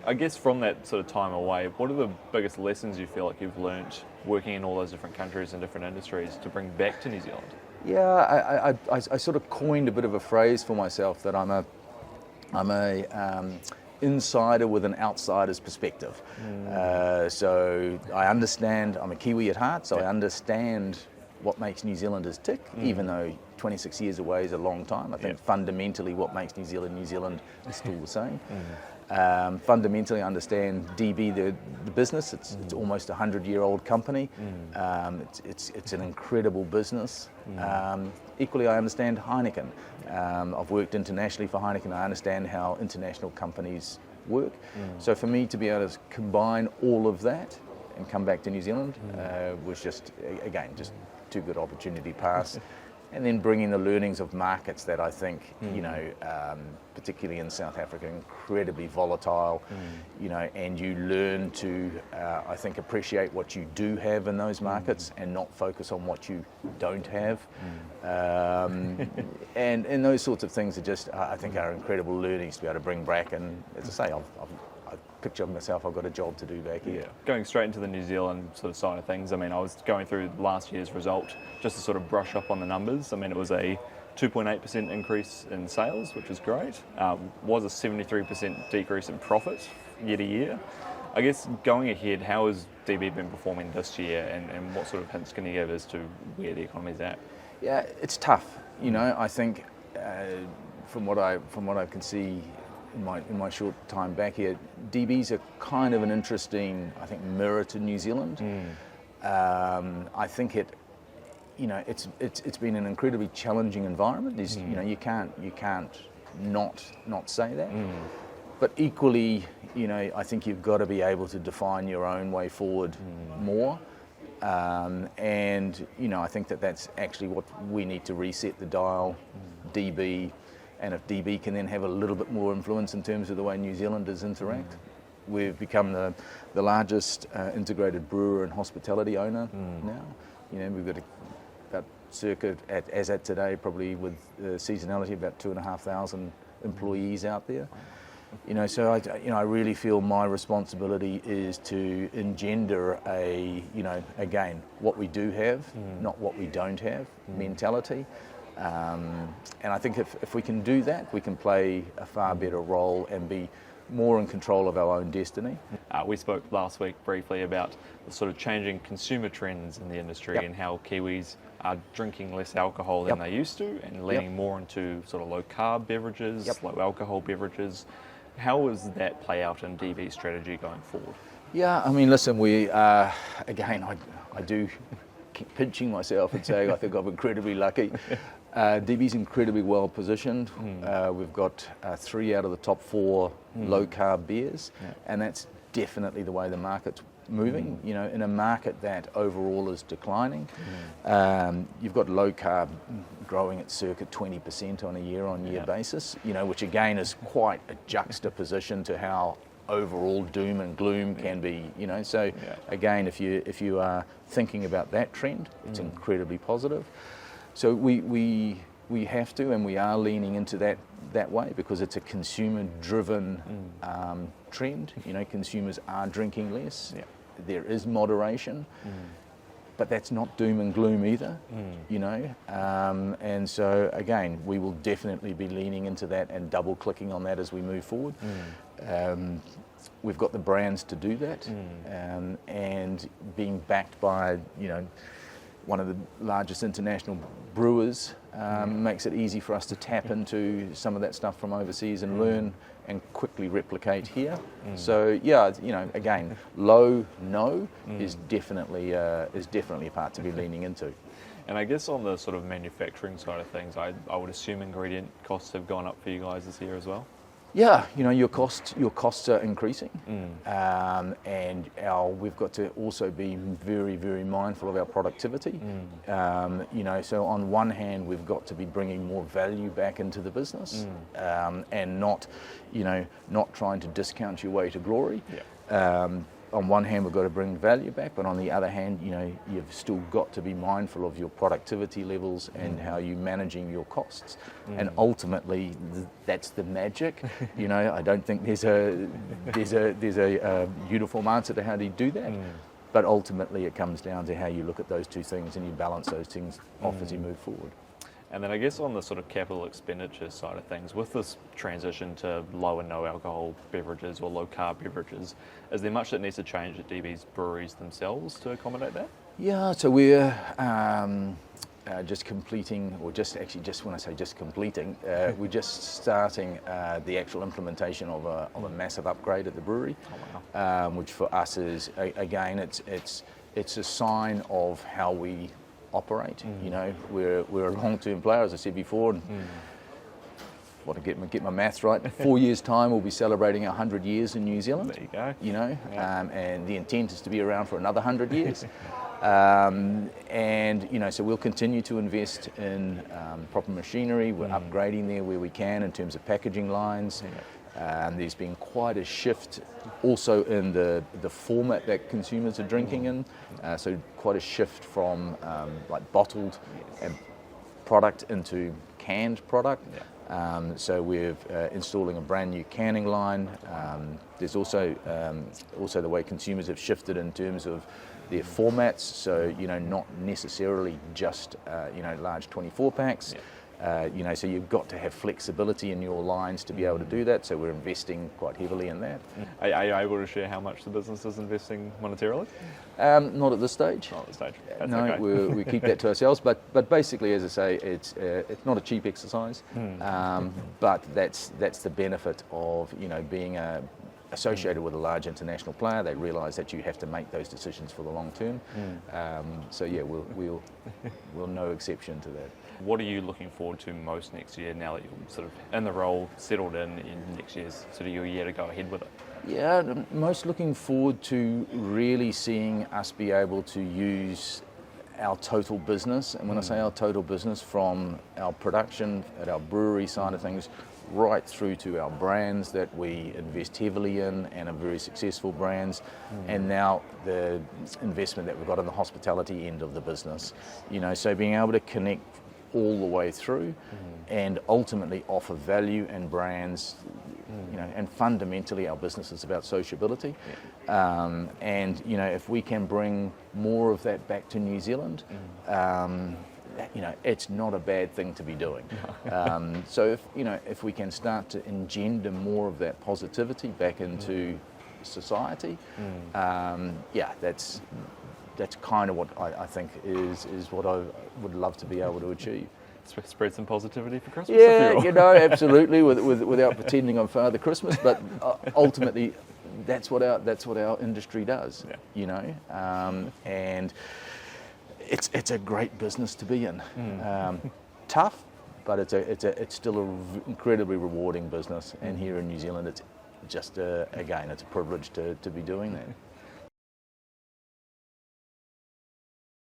I guess from that sort of time away, what are the biggest lessons you feel like you've learnt working in all those different countries and different industries to bring back to New Zealand? Yeah, I sort of coined a bit of a phrase for myself that I'm a insider with an outsider's perspective. So I understand, I'm a Kiwi at heart, so I understand what makes New Zealanders tick, even though 26 years away is a long time. I think fundamentally what makes New Zealand is still the same. Fundamentally, I understand DB, the business. It's almost a 100-year-old company. It's an incredible business. Equally, I understand Heineken. I've worked internationally for Heineken. I understand how international companies work. So for me to be able to combine all of that and come back to New Zealand was just too good opportunity pass. And then bringing the learnings of markets that I think, particularly in South Africa, incredibly volatile, and you learn to, I think, appreciate what you do have in those markets and not focus on what you don't have. And those sorts of things are just, I think, are incredible learnings to be able to bring back. And as I say, I picture myself, I've got a job to do back here. Yeah. Going straight into the New Zealand sort of side of things, I mean, I was going through last year's result just to sort of brush up on the numbers. I mean, it was a 2.8% increase in sales, which is great. Was a 73% decrease in profit year to year. I guess going ahead, how has DB been performing this year, and what sort of hints can you give as to where the economy's at? Yeah, it's tough. I think from what I can see in my short time back here, DB's a kind of an interesting, I think, mirror to New Zealand. I think it's been an incredibly challenging environment. You can't not say that. But equally, I think you've got to be able to define your own way forward more. And I think that's actually what we need to reset the dial, DB. And if DB can then have a little bit more influence in terms of the way New Zealanders interact. We've become the largest integrated brewer and hospitality owner now. We've got about circa, as at today, probably with seasonality, about 2,500 employees out there. So I really feel my responsibility is to engender again, what we do have, not what we don't have, mentality. And I think if we can do that, we can play a far better role and be more in control of our own destiny. We spoke last week briefly about the sort of changing consumer trends in the industry and how Kiwis are drinking less alcohol than they used to and leaning more into sort of low-carb beverages, low-alcohol beverages. How does that play out in DB's strategy going forward? Yeah, I mean, listen, we, again, I do keep pinching myself and saying I think I'm incredibly lucky. DB's incredibly well positioned. We've got 3 out of the top 4 low-carb beers, and that's definitely the way the market's moving. In a market that overall is declining, you've got low-carb growing at circa 20% on a year-on-year basis, which again is quite a juxtaposition to how overall doom and gloom can be. So again, if you are thinking about that trend, it's incredibly positive. So we have to, and we are leaning into that way because it's a consumer-driven trend. Consumers are drinking less. There is moderation, but that's not doom and gloom either. And so again, we will definitely be leaning into that and double-clicking on that as we move forward. We've got the brands to do that, and being backed by one of the largest international brewers makes it easy for us to tap into some of that stuff from overseas and learn and quickly replicate here. So again, no is definitely a part to be leaning into. And I guess on the sort of manufacturing side of things, I would assume ingredient costs have gone up for you guys this year as well. Yeah, your costs are increasing, and we've got to also be very, very mindful of our productivity. So on one hand, we've got to be bringing more value back into the business, and not trying to discount your way to glory. on one hand, we've got to bring value back, but on the other hand, you've still got to be mindful of your productivity levels and how you're managing your costs. And ultimately, that's the magic. I don't think there's a uniform answer to how do you do that. But ultimately, it comes down to how you look at those two things and you balance those things off as you move forward. And then I guess on the sort of capital expenditure side of things, with this transition to low and no alcohol beverages or low carb beverages, is there much that needs to change at DB's breweries themselves to accommodate that? Yeah, so we're just completing, or just when I say just completing, we're just starting the actual implementation of a massive upgrade at the brewery, which for us is, again, it's a sign of how we operate. We're a long-term player, as I said before, and want to get my maths right. 4 years' time, we'll be celebrating 100 years in New Zealand. There you go. And the intent is to be around for another 100 years. So we'll continue to invest in proper machinery. We're upgrading there where we can in terms of packaging lines. There's been quite a shift also in the format that consumers are drinking in. So quite a shift from like bottled product into canned product. So we're installing a brand new canning line. There's also the way consumers have shifted in terms of their formats. So not necessarily just large 24 packs. So you've got to have flexibility in your lines to be able to do that. So we're investing quite heavily in that. Are you able to share how much the business is investing monetarily? Not at this stage. Not at this stage. That's no, okay. we keep that to ourselves. But basically, as I say, it's not a cheap exercise. But that's the benefit of being associated with a large international player. They realise that you have to make those decisions for the long term. We'll no exception to that. What are you looking forward to most next year now that you're sort of in the role, settled in next year's sort of your year to go ahead with it? Yeah, most looking forward to really seeing us be able to use our total business. And when I say our total business, from our production at our brewery side of things, right through to our brands that we invest heavily in and are very successful brands, and now the investment that we've got in the hospitality end of the business. So being able to connect all the way through and ultimately offer value and brands, and fundamentally our business is about sociability. If we can bring more of that back to New Zealand, it's not a bad thing to be doing. So if we can start to engender more of that positivity back into society, that's kind of what I think is what I would love to be able to achieve. Spread some positivity for Christmas. Yeah, absolutely, without pretending I'm Father Christmas, but ultimately that's what our industry does. And it's a great business to be in. Tough, but it's still an incredibly rewarding business. And here in New Zealand, it's just it's a privilege to be doing that.